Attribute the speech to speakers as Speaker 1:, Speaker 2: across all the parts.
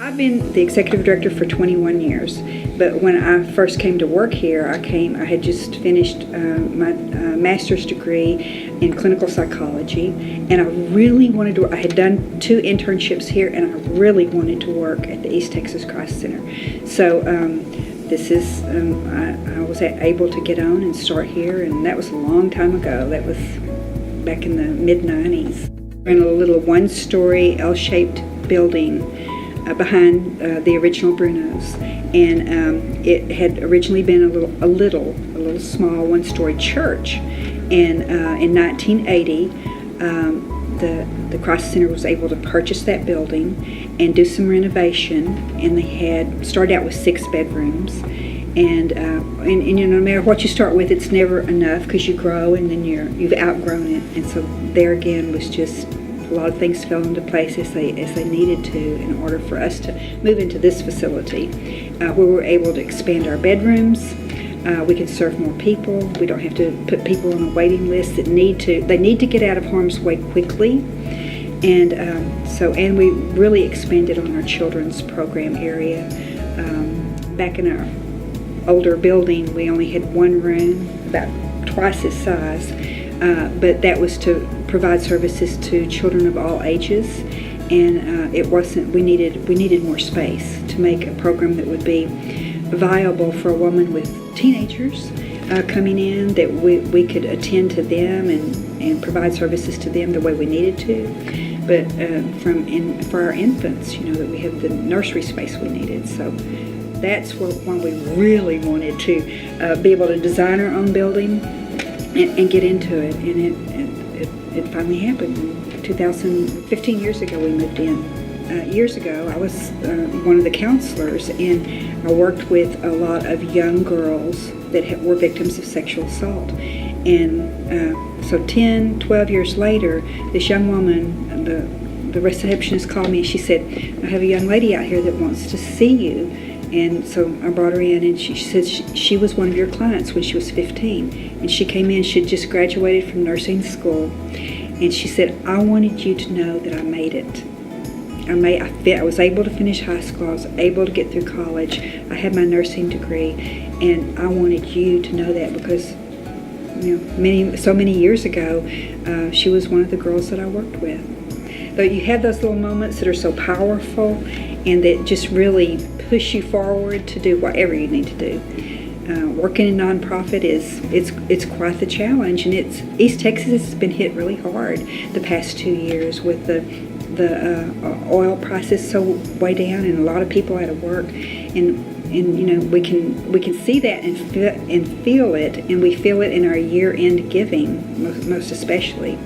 Speaker 1: I've been the executive director for 21 years, but when I first came to work here, I had just finished my master's degree in clinical psychology, and I really wanted to. I had done 2 internships here, and I really wanted to work at the East Texas Crisis Center. So this is I was able to get on and start here, and that was a long time ago. That was back in the mid-90s. We're in a little one-story L-shaped building behind the original Bruno's, and it had originally been a little small one-story church, and in 1980 the Crisis Center was able to purchase that building and do some renovation, and they had started out with 6 bedrooms, and you know, no matter what you start with, it's never enough because you grow and then you've outgrown it, and so there again was just a lot of things fell into place as they needed to in order for us to move into this facility, where we were able to expand our bedrooms. We can serve more people. We don't have to put people on a waiting list that need to get out of harm's way quickly, and and we really expanded on our children's program area. Back in our older building, we only had 1 room, about twice its size. But that was to provide services to children of all ages, and we needed more space to make a program that would be viable for a woman with teenagers coming in, that we could attend to them and provide services to them the way we needed to, but for our infants, you know, that we had the nursery space we needed. So that's when we really wanted to be able to design our own building and get into it, and it finally happened. 15 years ago we moved in. Years ago I was one of the counselors, and I worked with a lot of young girls that were victims of sexual assault, and so 10, 12 years later, this young woman, the receptionist called me and she said, "I have a young lady out here that wants to see you." And so I brought her in, and she said she was one of your clients when she was 15. And she came in, she had just graduated from nursing school. And she said, "I wanted you to know that I made it. I was able to finish high school, I was able to get through college, I had my nursing degree, and I wanted you to know that because, you know, so many years ago, she was one of the girls that I worked with." But you have those little moments that are so powerful and that just really push you forward to do whatever you need to do. Working in nonprofit it's quite the challenge, and East Texas has been hit really hard the past 2 years with the oil prices so way down and a lot of people out of work, and you know, we can see that and feel it, and we feel it in our year-end giving most especially,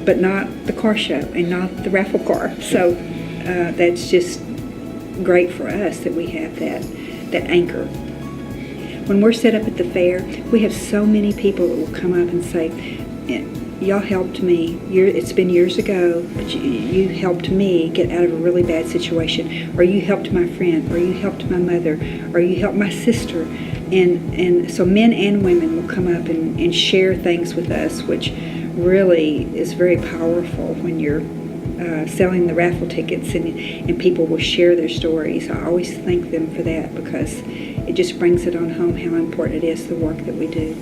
Speaker 1: but not the car show and not the raffle car. So that's just great for us that we have that anchor. When we're set up at the fair, we have so many people that will come up and say, "Y'all helped me. It's been years ago, but you helped me get out of a really bad situation, or you helped my friend, or you helped my mother, or you helped my sister." And so men and women will come up and share things with us, which really is very powerful when you're selling the raffle tickets, and people will share their stories. I always thank them for that because it just brings it on home how important it is, the work that we do.